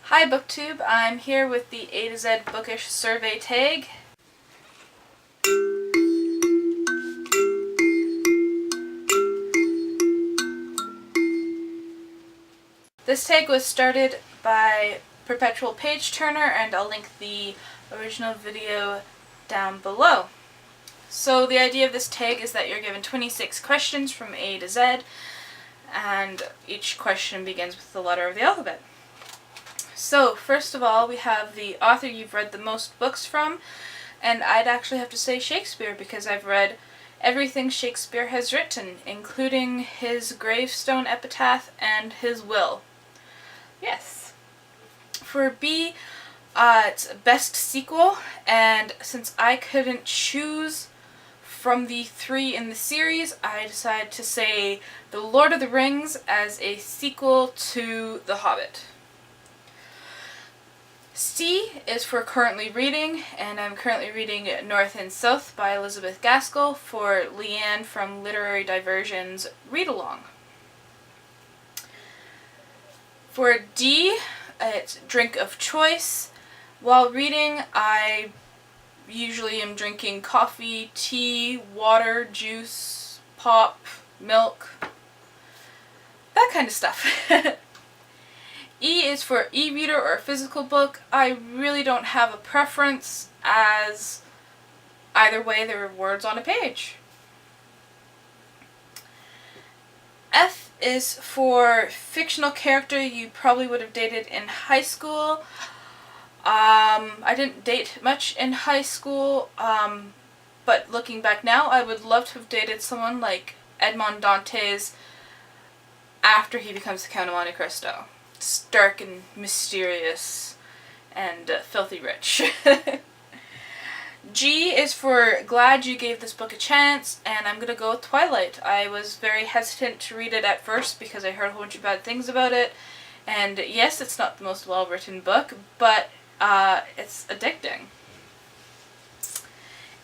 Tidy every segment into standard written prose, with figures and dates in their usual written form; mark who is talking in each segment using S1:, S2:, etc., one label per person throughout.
S1: Hi BookTube, I'm here with the A to Z Bookish survey tag. This tag was started by Perpetual Page Turner, and I'll link the original video down below. So the idea of this tag is that you're given 26 questions from A to Z, and each question begins with the letter of the alphabet. So first of all, we have the author you've read the most books from, and I'd actually have to say Shakespeare, because I've read everything Shakespeare has written, including his gravestone epitaph and his will. Yes. For B, it's best sequel, and since I couldn't choose from the three in the series, I decided to say The Lord of the Rings as a sequel to The Hobbit. C is for currently reading, and I'm currently reading North and South by Elizabeth Gaskell for Leanne from Literary Diversion's Read Along. For D, it's drink of choice. While reading, I usually am drinking coffee, tea, water, juice, pop, milk, that kind of stuff. E is for e-reader or physical book. I really don't have a preference, as either way there are words on a page. F is for fictional character you probably would have dated in high school. I didn't date much in high school, but looking back now, I would love to have dated someone like Edmond Dantes after he becomes the Count of Monte Cristo. Stark and mysterious and filthy rich. G is for glad you gave this book a chance, and I'm gonna go with Twilight. I was very hesitant to read it at first because I heard a whole bunch of bad things about it, and yes, it's not the most well-written book, but it's addicting.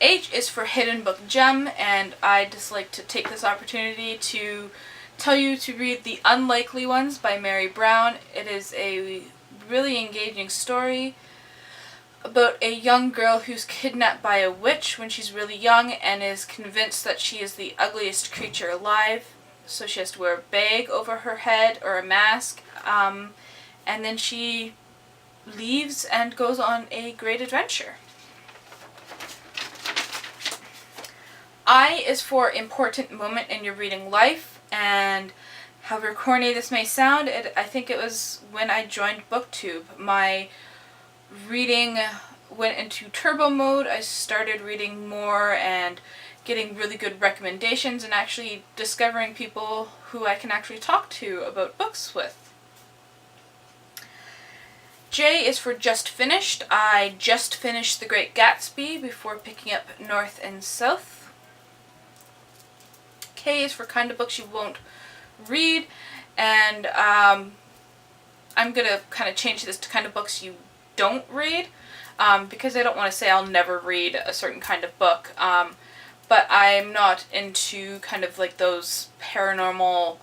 S1: H is for hidden book gem, and I'd just like to take this opportunity to tell you to read The Unlikely Ones by Mary Brown. It is a really engaging story about a young girl who's kidnapped by a witch when she's really young and is convinced that she is the ugliest creature alive, so she has to wear a bag over her head or a mask, and then she leaves and goes on a great adventure. I is for important moment in your reading life, and however corny this may sound, I think it was when I joined BookTube. My reading went into turbo mode. I started reading more and getting really good recommendations and actually discovering people who I can actually talk to about books with. J is for just finished. I just finished The Great Gatsby before picking up North and South. K is for kind of books you won't read, and I'm going to kind of change this to kind of books you don't read, because I don't want to say I'll never read a certain kind of book, but I'm not into kind of like those paranormal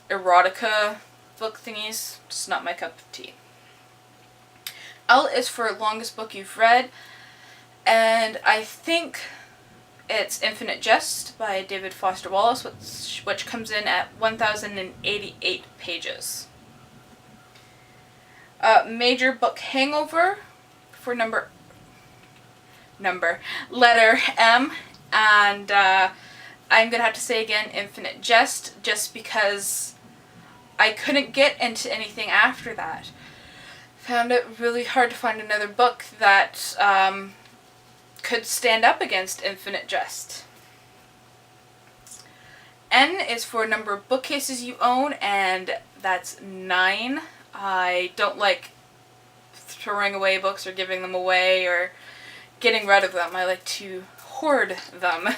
S1: erotica book thingies. It's not my cup of tea. L is for longest book you've read, and I think it's Infinite Jest by David Foster Wallace, which comes in at 1,088 pages. Major book hangover for letter M, and I'm gonna have to say again Infinite Jest, just because I couldn't get into anything after that. Found it really hard to find another book that could stand up against Infinite Jest. N is for number of bookcases you own, and that's 9. I don't like throwing away books or giving them away or getting rid of them. I like to hoard them.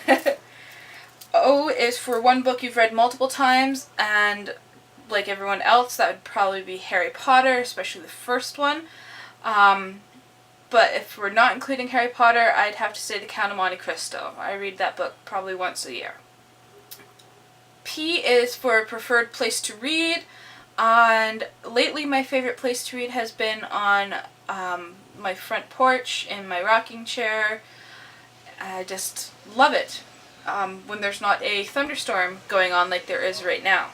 S1: O is for one book you've read multiple times, and like everyone else, that would probably be Harry Potter, especially the first one. But if we're not including Harry Potter, I'd have to say The Count of Monte Cristo. I read that book probably once a year. P is for preferred place to read. And lately my favorite place to read has been on my front porch in my rocking chair. I just love it when there's not a thunderstorm going on like there is right now.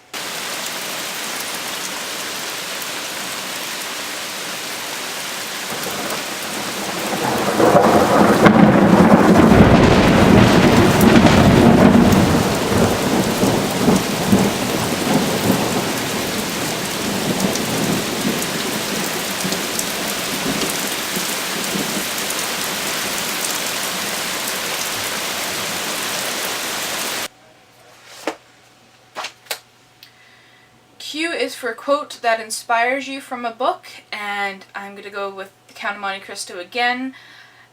S1: Q is for a quote that inspires you from a book, and I'm going to go with The Count of Monte Cristo again.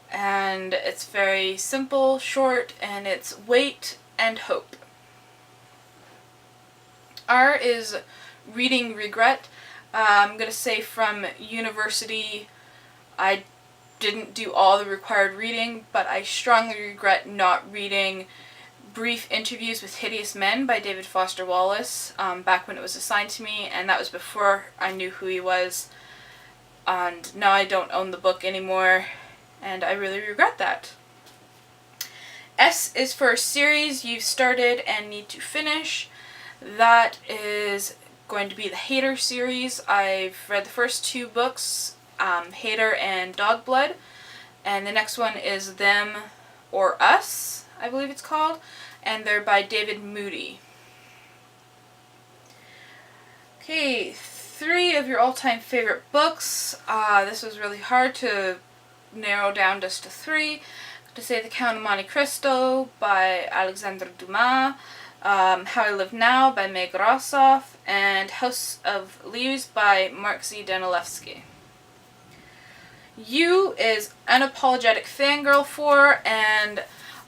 S1: And it's very simple, short, and it's wait and hope. R is reading regret. I'm going to say from university I didn't do all the required reading, but I strongly regret not reading Brief Interviews with Hideous Men by David Foster Wallace back when it was assigned to me, and that was before I knew who he was. And now I don't own the book anymore, and I really regret that. S is for a series you've started and need to finish. That is going to be the Hater series. I've read the first 2 books, Hater and Dog Blood, and the next one is Them or Us, I believe it's called, and they're by David Moody. Okay, 3 of your all-time favorite books. This was really hard to narrow down just to 3. To say The Count of Monte Cristo by Alexandre Dumas, How I Live Now by Meg Rossoff, and House of Leaves by Mark Z. Danilevsky. U is Unapologetic Fangirl for, and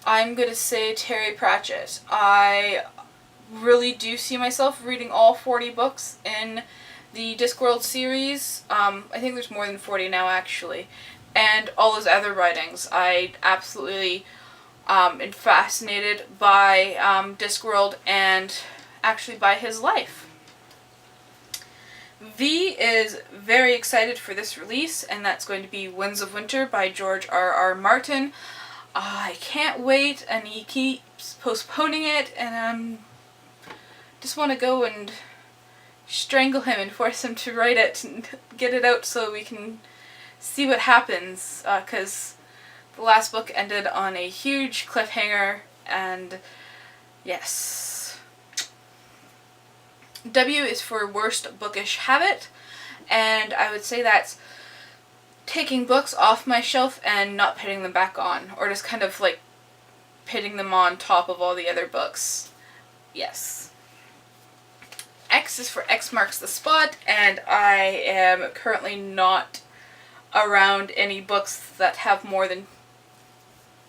S1: I'm going to say Terry Pratchett. I really do see myself reading all 40 books in the Discworld series. I think there's more than 40 now, actually. And all his other writings. I absolutely am fascinated by Discworld and actually by his life. V is very excited for this release, and that's going to be Winds of Winter by George R.R. Martin. I can't wait, and he keeps postponing it, and just want to go and strangle him and force him to write it and get it out so we can see what happens, because the last book ended on a huge cliffhanger, and yes. W is for Worst Bookish Habit, and I would say that's taking books off my shelf and not putting them back on, or just kind of like putting them on top of all the other books. Yes. X is for X Marks the Spot, and I am currently not around any books that have more than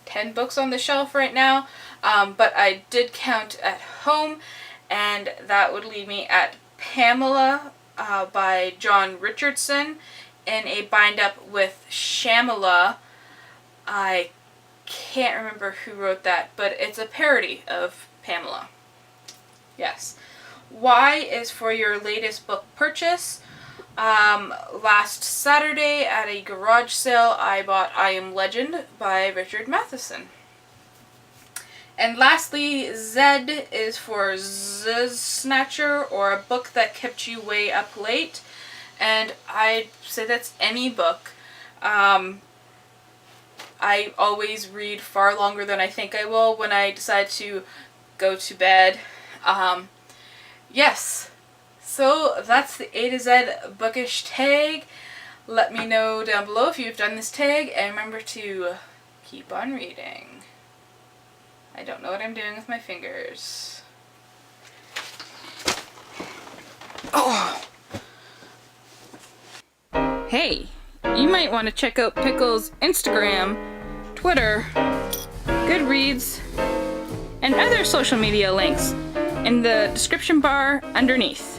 S1: 10 books on the shelf right now, but I did count at home, and that would leave me at Pamela by John Richardson in a bind-up with Shamala. I can't remember who wrote that, but it's a parody of Pamela. Yes. Y is for your latest book purchase. Last Saturday at a garage sale I bought I Am Legend by Richard Matheson. And lastly, Z is for Zzz Snatcher, or a book that kept you way up late. And I'd say that's any book. I always read far longer than I think I will when I decide to go to bed. Yes. So that's the A to Z bookish tag. Let me know down below if you've done this tag, and remember to keep on reading. I don't know what I'm doing with my fingers. Oh! Hey, you might want to check out Pickle's Instagram, Twitter, Goodreads, and other social media links in the description bar underneath.